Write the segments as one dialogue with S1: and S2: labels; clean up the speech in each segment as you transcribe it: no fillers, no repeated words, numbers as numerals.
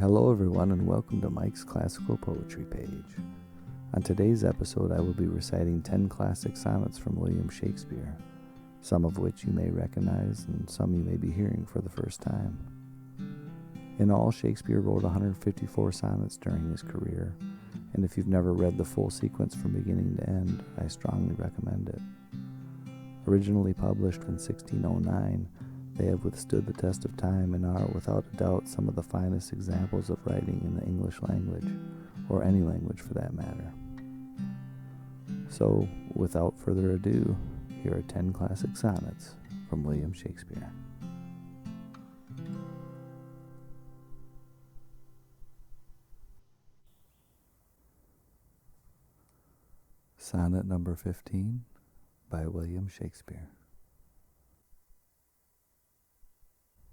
S1: Hello everyone and welcome to Mike's Classical Poetry page. On today's episode I will be reciting 10 classic sonnets from William Shakespeare, some of which you may recognize and some you may be hearing for the first time. In all, Shakespeare wrote 154 sonnets during his career, and if you've never read the full sequence from beginning to end, I strongly recommend it. Originally published in 1609, they have withstood the test of time and are, without a doubt, some of the finest examples of writing in the English language, or any language for that matter. So, without further ado, here are 10 classic sonnets from William Shakespeare. Sonnet number 15 by William Shakespeare.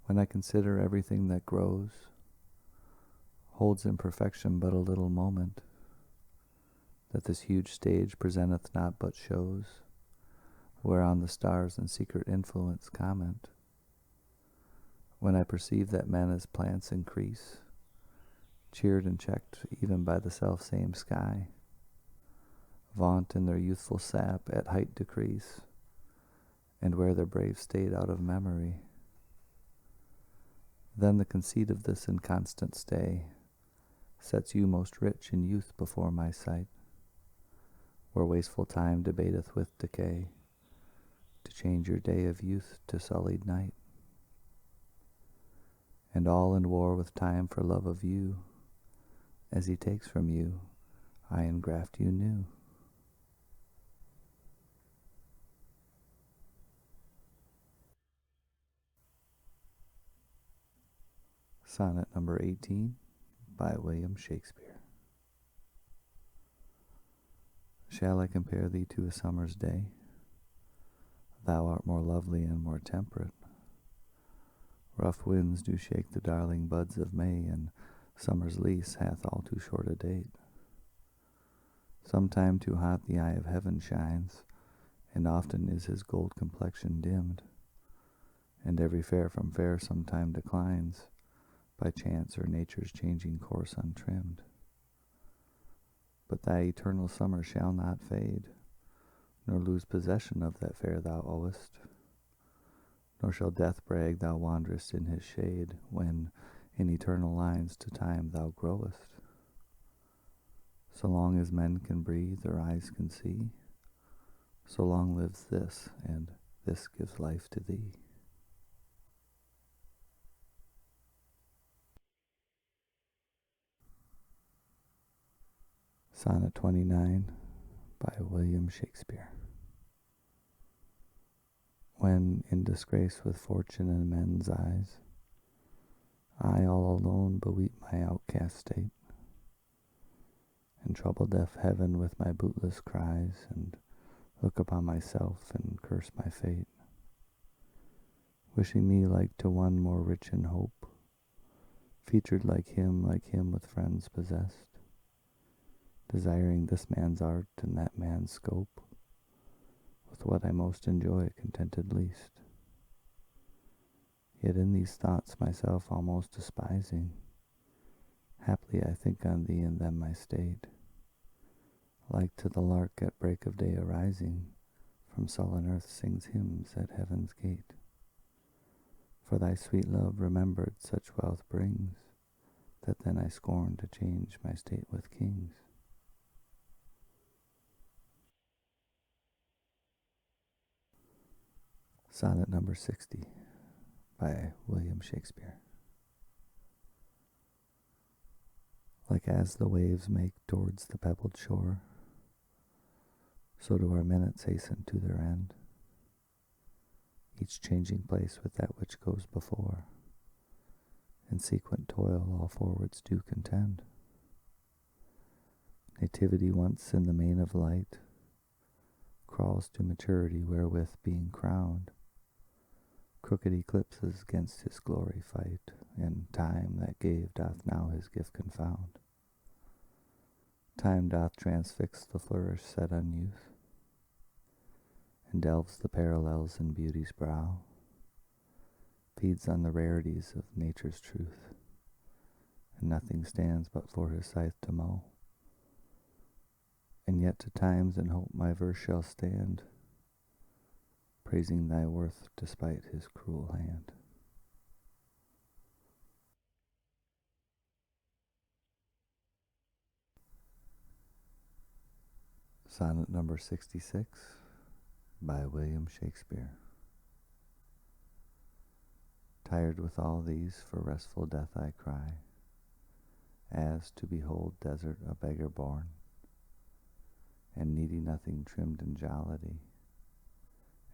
S1: When I consider everything that grows, holds in perfection but a little moment, that this huge stage presenteth not but shows, whereon the stars in secret influence comment. When I perceive that men as plants increase, cheered and checked even by the self-same sky, vaunt in their youthful sap at height decrease, and wear their brave state out of memory, then the conceit of this inconstant stay sets you most rich in youth before my sight, where wasteful time debateth with decay, to change your day of youth to sullied night. And all in war with time for love of you, as he takes from you, I engraft you new. Sonnet number 18 by William Shakespeare. Shall I compare thee to a summer's day? Thou art more lovely and more temperate. Rough winds do shake the darling buds of May, and summer's lease hath all too short a date. Sometime too hot the eye of heaven shines, and often is his gold complexion dimmed, and every fair from fair sometime declines, by chance or nature's changing course untrimmed. But thy eternal summer shall not fade, nor lose possession of that fair thou owest, nor shall death brag thou wanderest in his shade, when in eternal lines to time thou growest. So long as men can breathe or eyes can see, so long lives this, and this gives life to thee. Sonnet 29 by William Shakespeare. When in disgrace with fortune and men's eyes, I all alone beweep my outcast state, and trouble deaf heaven with my bootless cries, and look upon myself and curse my fate, wishing me like to one more rich in hope, featured like him with friends possessed, desiring this man's art and that man's scope, with what I most enjoy contented least. Yet in these thoughts myself almost despising, haply I think on thee and them my state, like to the lark at break of day arising, from sullen earth sings hymns at heaven's gate. For thy sweet love remembered such wealth brings, that then I scorn to change my state with kings. Sonnet number 60 by William Shakespeare. Like as the waves make towards the pebbled shore, so do our minutes hasten to their end, each changing place with that which goes before. In sequent toil all forwards do contend. Nativity once in the main of light crawls to maturity, wherewith being crowned, crooked eclipses against his glory fight, and time that gave doth now his gift confound. Time doth transfix the flourish set on youth, and delves the parallels in beauty's brow, feeds on the rarities of nature's truth, and nothing stands but for his scythe to mow. And yet to times in hope my verse shall stand, praising thy worth despite his cruel hand. Sonnet number 66 by William Shakespeare. Tired with all these, for restful death I cry, as to behold desert a beggar born, and needy nothing trimmed in jollity,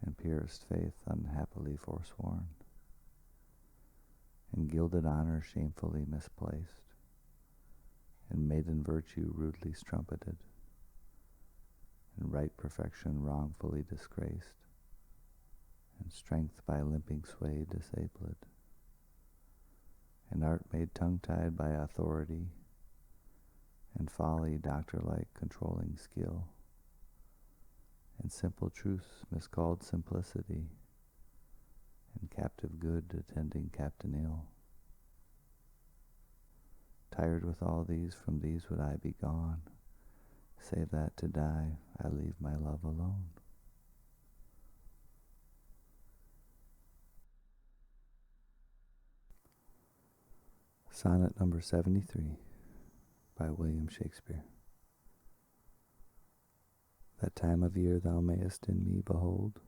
S1: and purest faith unhappily forsworn, and gilded honor shamefully misplaced, and maiden virtue rudely strumpeted, and right perfection wrongfully disgraced, and strength by limping sway disabled, and art made tongue-tied by authority, and folly doctor-like controlling skill, and simple truths miscalled simplicity, and captive good attending captain ill. Tired with all these, from these would I be gone, save that to die I leave my love alone. Sonnet number 73 by William Shakespeare. That time of year thou mayest in me behold,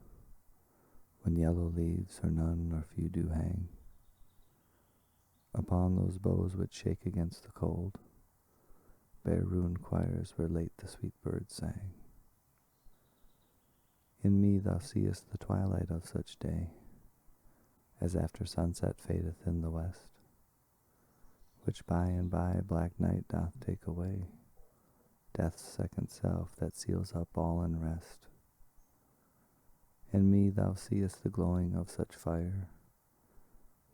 S1: when yellow leaves or none or few do hang upon those boughs which shake against the cold, bare ruined choirs where late the sweet birds sang. In me thou seest the twilight of such day, as after sunset fadeth in the west, which by and by black night doth take away, death's second self that seals up all unrest. In me thou seest the glowing of such fire,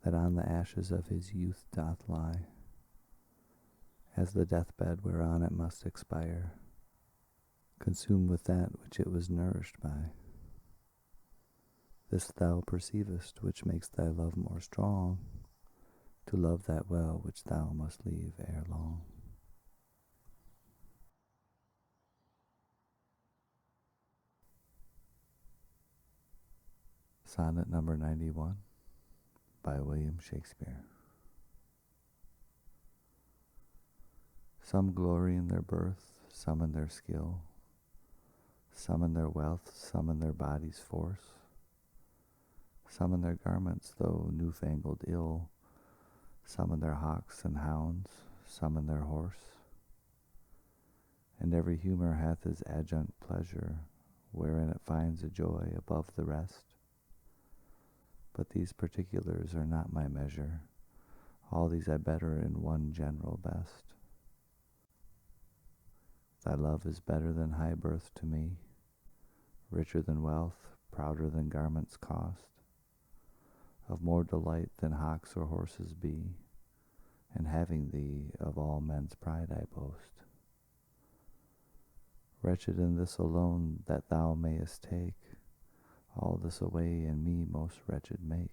S1: that on the ashes of his youth doth lie, as the deathbed whereon it must expire, consumed with that which it was nourished by. This thou perceivest, which makes thy love more strong, to love that well which thou must leave ere long. Sonnet number 91 by William Shakespeare. Some glory in their birth, some in their skill, some in their wealth, some in their body's force, some in their garments, though newfangled ill, some in their hawks and hounds, some in their horse. And every humor hath his adjunct pleasure, wherein it finds a joy above the rest. But these particulars are not my measure, all these I better in one general best. Thy love is better than high birth to me, richer than wealth, prouder than garments cost, of more delight than hawks or horses be, and having thee of all men's pride I boast. Wretched in this alone that thou mayest take, all this away and me most wretched make.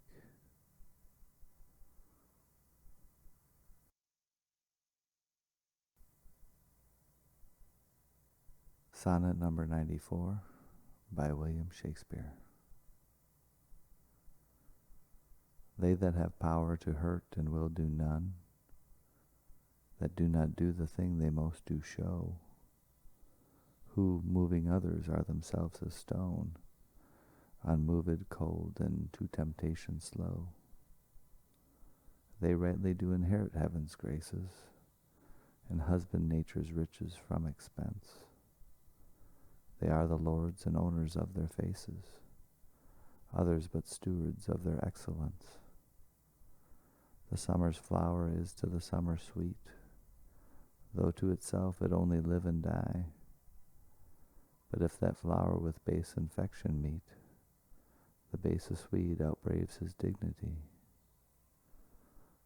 S1: Sonnet number 94 by William Shakespeare. They that have power to hurt and will do none, that do not do the thing they most do show, who, moving others, are themselves a stone, unmoved, cold, and to temptation slow. They rightly do inherit heaven's graces, and husband nature's riches from expense. They are the lords and owners of their faces, others but stewards of their excellence. The summer's flower is to the summer sweet, though to itself it only live and die. But if that flower with base infection meet, the basest weed outbraves his dignity.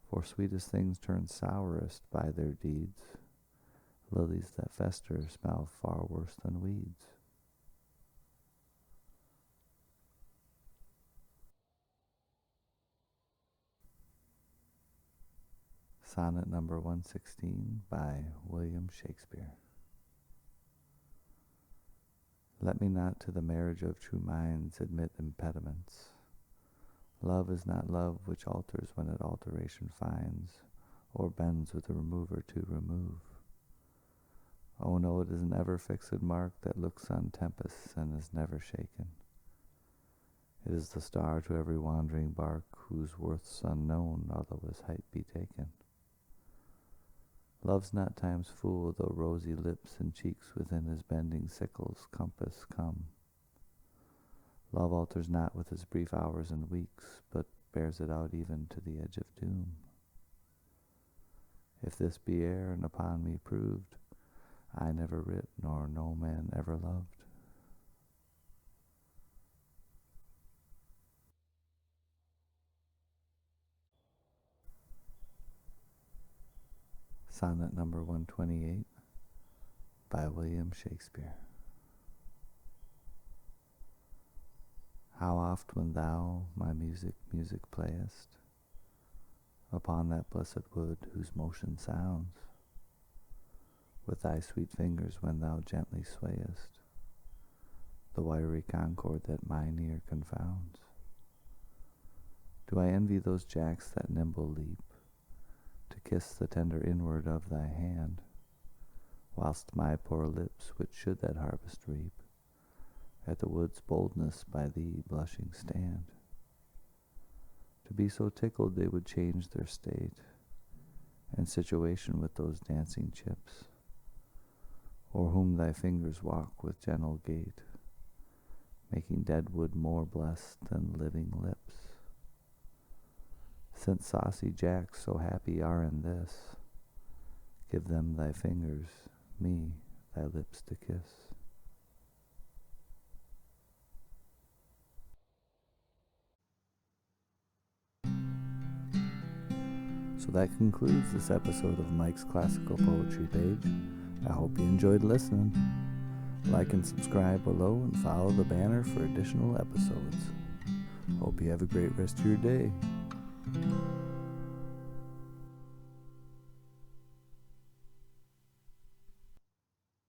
S1: For sweetest things turn sourest by their deeds, lilies that fester smell far worse than weeds. Sonnet number 116 by William Shakespeare. Let me not to the marriage of true minds admit impediments. Love is not love which alters when it alteration finds, or bends with the remover to remove. Oh no, it is an ever fixed mark that looks on tempests and is never shaken. It is the star to every wandering bark, whose worth's unknown, although his height be taken. Love's not time's fool, though rosy lips and cheeks within his bending sickle's compass come. Love alters not with his brief hours and weeks, but bears it out even to the edge of doom. If this be error and upon me proved, I never writ, nor no man ever loved. Sonnet number 128 by William Shakespeare. How oft when thou my music playest upon that blessed wood whose motion sounds, with thy sweet fingers when thou gently swayest the wiry concord that mine ear confounds. Do I envy those jacks that nimble leap to kiss the tender inward of thy hand, whilst my poor lips, which should that harvest reap, at the wood's boldness by thee blushing stand? To be so tickled they would change their state and situation with those dancing chips, o'er whom thy fingers walk with gentle gait, making dead wood more blessed than living lips. Since saucy jacks so happy are in this, give them thy fingers, me thy lips to kiss. So that concludes this episode of Mike's Classical Poetry Page. I hope you enjoyed listening. Like and subscribe below and follow the banner for additional episodes. Hope you have a great rest of your day.